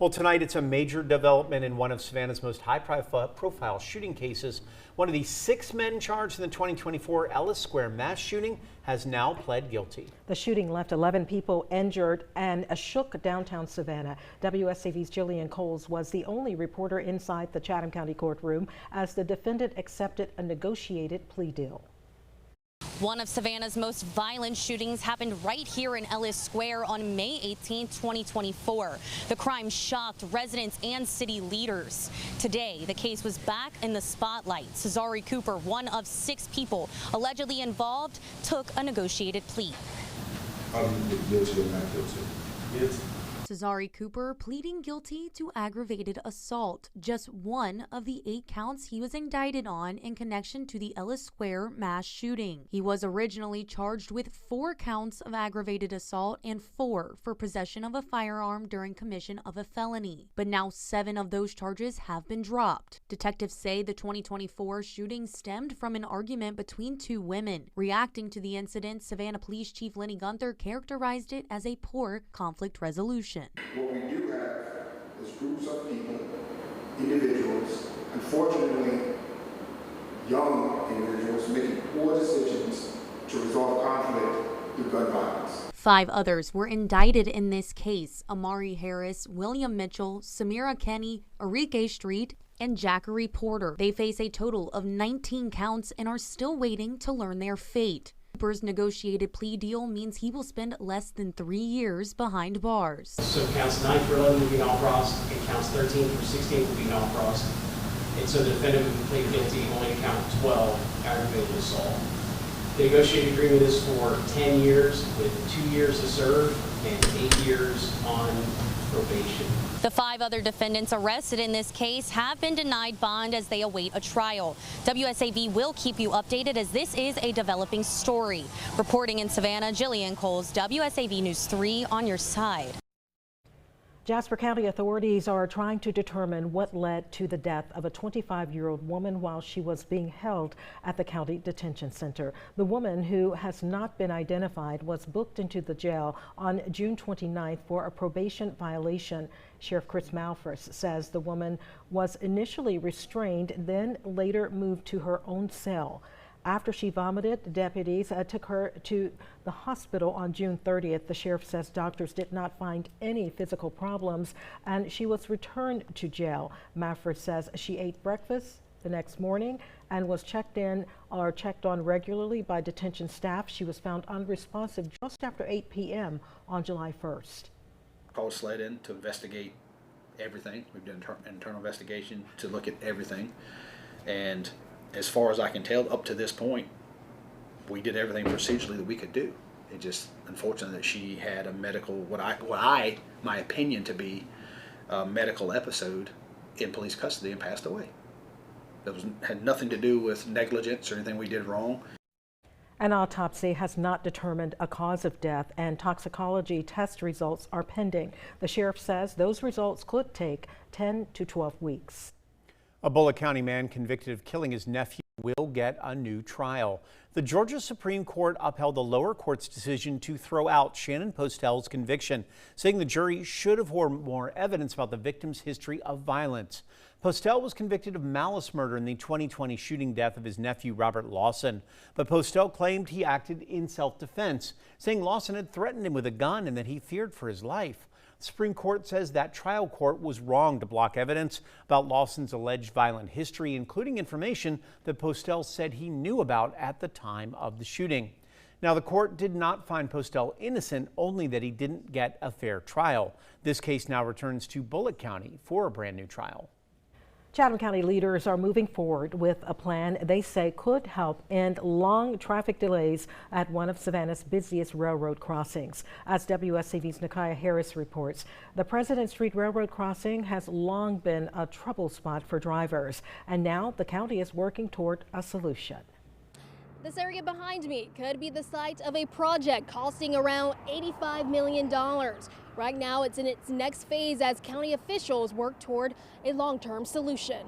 Well, tonight it's a major development in one of Savannah's most high-profile shooting cases. One of the 6 men charged in the 2024 Ellis Square mass shooting has now pled guilty. The shooting left 11 people injured and shook downtown Savannah. WSAV's Jillian Coles was the only reporter inside the Chatham County courtroom as the defendant accepted a negotiated plea deal. One of Savannah's most violent shootings happened right here in Ellis Square on May 18, 2024. The crime shocked residents and city leaders. Today, the case was back in the spotlight. Cesare Cooper, one of 6 people allegedly involved, took a negotiated plea. How do you get guilty or not guilty? Guilty. Cesare Cooper pleading guilty to aggravated assault, just one of the 8 counts he was indicted on in connection to the Ellis Square mass shooting. He was originally charged with 4 counts of aggravated assault and 4 for possession of a firearm during commission of a felony. But now 7 of those charges have been dropped. Detectives say the 2024 shooting stemmed from an argument between 2 women. Reacting to the incident, Savannah Police Chief Lenny Gunther characterized it as a poor conflict resolution. What we do have is groups of people, individuals, unfortunately young individuals, making poor decisions to resolve conflict through gun violence. 5 others were indicted in this case: Amari Harris, William Mitchell, Samira Kenny, Arike Street, and Jackery Porter. They face a total of 19 counts and are still waiting to learn their fate. Cooper's negotiated plea deal means he will spend less than 3 years behind bars. So counts 9 for 11 will be non-crossed, and counts 13 for 16 will be non-crossed. And so the defendant would plead guilty only to count 12 aggravated assault. The negotiated agreement is for 10 years with 2 years to serve and 8 years on probation. The 5 other defendants arrested in this case have been denied bond as they await a trial. WSAV will keep you updated as this is a developing story. Reporting in Savannah, Jillian Coles, WSAV News 3 on your side. Jasper County authorities are trying to determine what led to the death of a 25-year-old woman while she was being held at the county detention center. The woman, who has not been identified, was booked into the jail on June 29th for a probation violation. Sheriff Chris Malfris says the woman was initially restrained, then later moved to her own cell. After she vomited, deputies took her to the hospital on June 30th. The sheriff says doctors did not find any physical problems and she was returned to jail. Mafford says she ate breakfast the next morning and was checked on regularly by detention staff. She was found unresponsive just after 8 p.m. on July 1st. Called SLED in to investigate everything. We've done an internal investigation to look at everything, and as far as I can tell, up to this point, we did everything procedurally that we could do. It just unfortunate that she had a medical, my opinion to be a medical episode in police custody and passed away. That had nothing to do with negligence or anything we did wrong. An autopsy has not determined a cause of death and toxicology test results are pending. The sheriff says those results could take 10 to 12 weeks. A Bullitt County man convicted of killing his nephew will get a new trial. The Georgia Supreme Court upheld the lower court's decision to throw out Shannon Postel's conviction, saying the jury should have heard more evidence about the victim's history of violence. Postel was convicted of malice murder in the 2020 shooting death of his nephew Robert Lawson, but Postel claimed he acted in self-defense, saying Lawson had threatened him with a gun and that he feared for his life. The Supreme Court says that trial court was wrong to block evidence about Lawson's alleged violent history, including information that Postel said he knew about at the time of the shooting. Now, the court did not find Postel innocent, only that he didn't get a fair trial. This case now returns to Bullitt County for a brand new trial. Chatham County leaders are moving forward with a plan they say could help end long traffic delays at one of Savannah's busiest railroad crossings. As WSAV's Nakia Harris reports, the President Street Railroad crossing has long been a trouble spot for drivers, and now the county is working toward a solution. This area behind me could be the site of a project costing around $85 million. Right now, it's in its next phase as county officials work toward a long-term solution.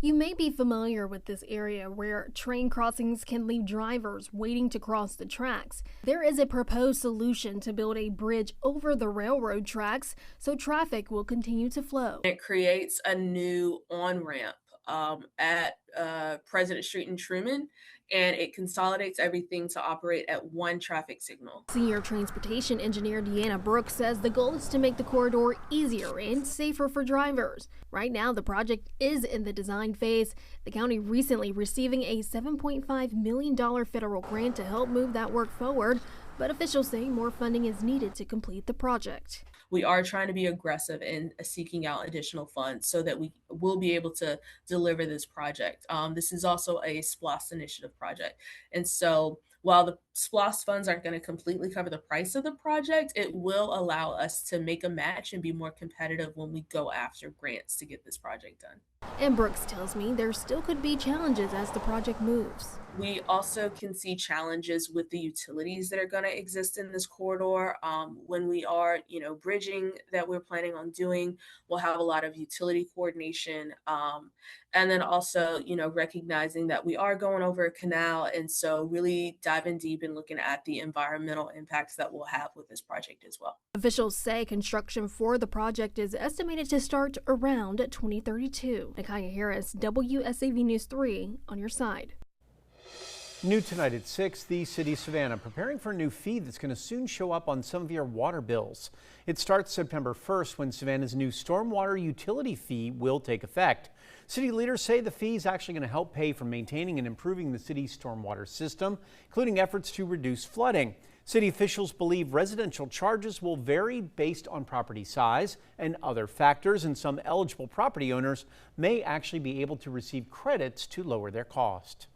You may be familiar with this area where train crossings can leave drivers waiting to cross the tracks. There is a proposed solution to build a bridge over the railroad tracks so traffic will continue to flow. It creates a new on-ramp at President Street in Truman, and it consolidates everything to operate at one traffic signal. Senior transportation engineer Deanna Brooks says the goal is to make the corridor easier and safer for drivers. Right now, the project is in the design phase. The county recently receiving a $7.5 million federal grant to help move that work forward, but officials say more funding is needed to complete the project. We are trying to be aggressive in seeking out additional funds so that we will be able to deliver this project. This is also a SPLOST initiative project. And so while the SPLOST funds aren't going to completely cover the price of the project, it will allow us to make a match and be more competitive when we go after grants to get this project done. And Brooks tells me there still could be challenges as the project moves. We also can see challenges with the utilities that are going to exist in this corridor. When we are, bridging that we're planning on doing, we'll have a lot of utility coordination. And then also, recognizing that we are going over a canal. And so really diving deep and looking at the environmental impacts that we'll have with this project as well. Officials say construction for the project is estimated to start around 2032. Nakaya Harris, WSAV News 3 on your side. New tonight at 6, the City of Savannah preparing for a new fee that's going to soon show up on some of your water bills. It starts September 1st when Savannah's new stormwater utility fee will take effect. City leaders say the fee is actually going to help pay for maintaining and improving the city's stormwater system, including efforts to reduce flooding. City officials believe residential charges will vary based on property size and other factors, and some eligible property owners may actually be able to receive credits to lower their cost.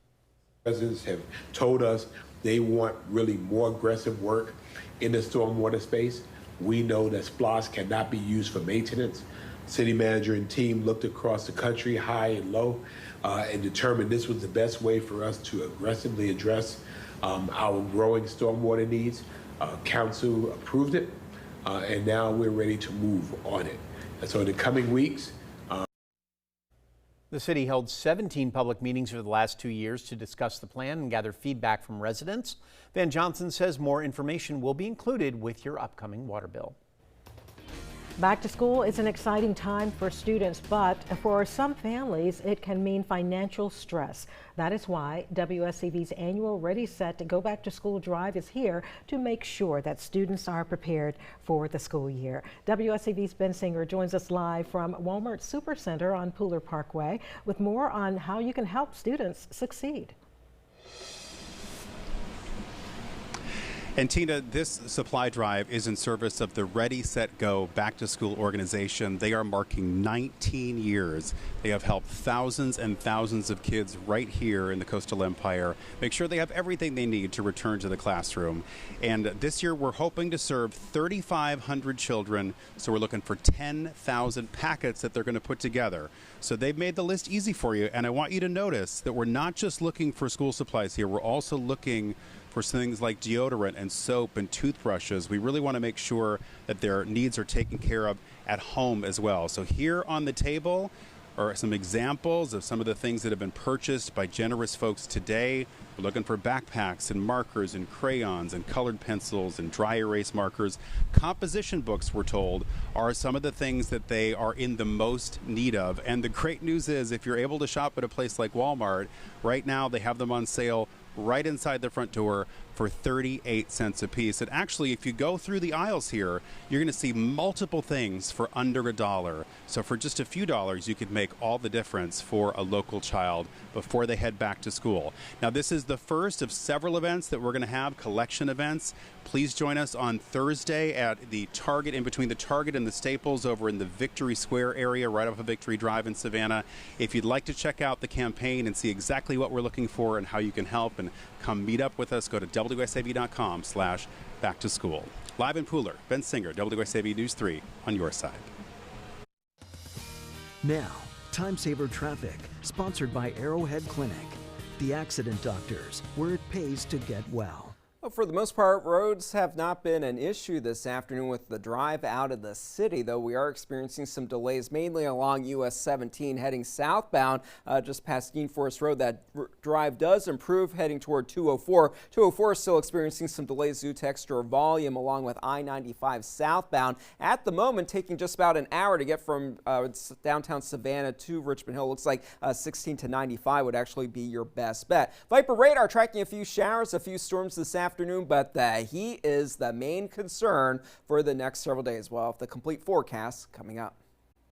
Residents have told us they want really more aggressive work in the stormwater space. We know that SPLOST cannot be used for maintenance. City manager and team looked across the country, high and low, and determined this was the best way for us to aggressively address our growing stormwater needs. Council approved it, and now we're ready to move on it. And so in the coming weeks, the city held 17 public meetings over the last 2 years to discuss the plan and gather feedback from residents. Van Johnson says more information will be included with your upcoming water bill. Back to school is an exciting time for students, but for some families, it can mean financial stress. That is why WSAV's annual Ready, Set to Go Back to School drive is here to make sure that students are prepared for the school year. WSAV's Ben Singer joins us live from Walmart Supercenter on Pooler Parkway with more on how you can help students succeed. And Tina, this supply drive is in service of the Ready, Set, Go Back to School organization. They are marking 19 years. They have helped thousands and thousands of kids right here in the Coastal Empire make sure they have everything they need to return to the classroom. And this year we're hoping to serve 3,500 children. So we're looking for 10,000 packets that they're going to put together. So they've made the list easy for you. And I want you to notice that we're not just looking for school supplies here. We're also looking for things like deodorant and soap and toothbrushes. We really want to make sure that their needs are taken care of at home as well. So here on the table are some examples of some of the things that have been purchased by generous folks today. We're looking for backpacks and markers and crayons and colored pencils and dry erase markers. Composition books, we're told, are some of the things that they are in the most need of. And the great news is if you're able to shop at a place like Walmart, right now they have them on sale right inside the front door for 38 cents a piece. And actually, if you go through the aisles here, you're going to see multiple things for under $1. So for just a few dollars, you could make all the difference for a local child before they head back to school. Now, this is the first of several events that we're going to have, collection events. Please join us on Thursday at the Target, in between the Target and the Staples over in the Victory Square area, right off of Victory Drive in Savannah. If you'd like to check out the campaign and see exactly what we're looking for and how you can help and come meet up with us, go to WSAV.com/back to school. Live in Pooler, Ben Singer, WSAV News 3 on your side. Now, Time Saver Traffic, sponsored by Arrowhead Clinic, the accident doctors, where it pays to get well. Well, for the most part, roads have not been an issue this afternoon with the drive out of the city, though we are experiencing some delays, mainly along US 17 heading southbound just past Dean Forest Road. That drive does improve heading toward 204. 204 is still experiencing some delays due to extra volume along with I-95 southbound. At the moment, taking just about an hour to get from downtown Savannah to Richmond Hill. Looks like 16 to 95 would actually be your best bet. Viper radar tracking a few showers, a few storms this afternoon, but the heat is the main concern for the next several days. Well, the complete forecast coming up.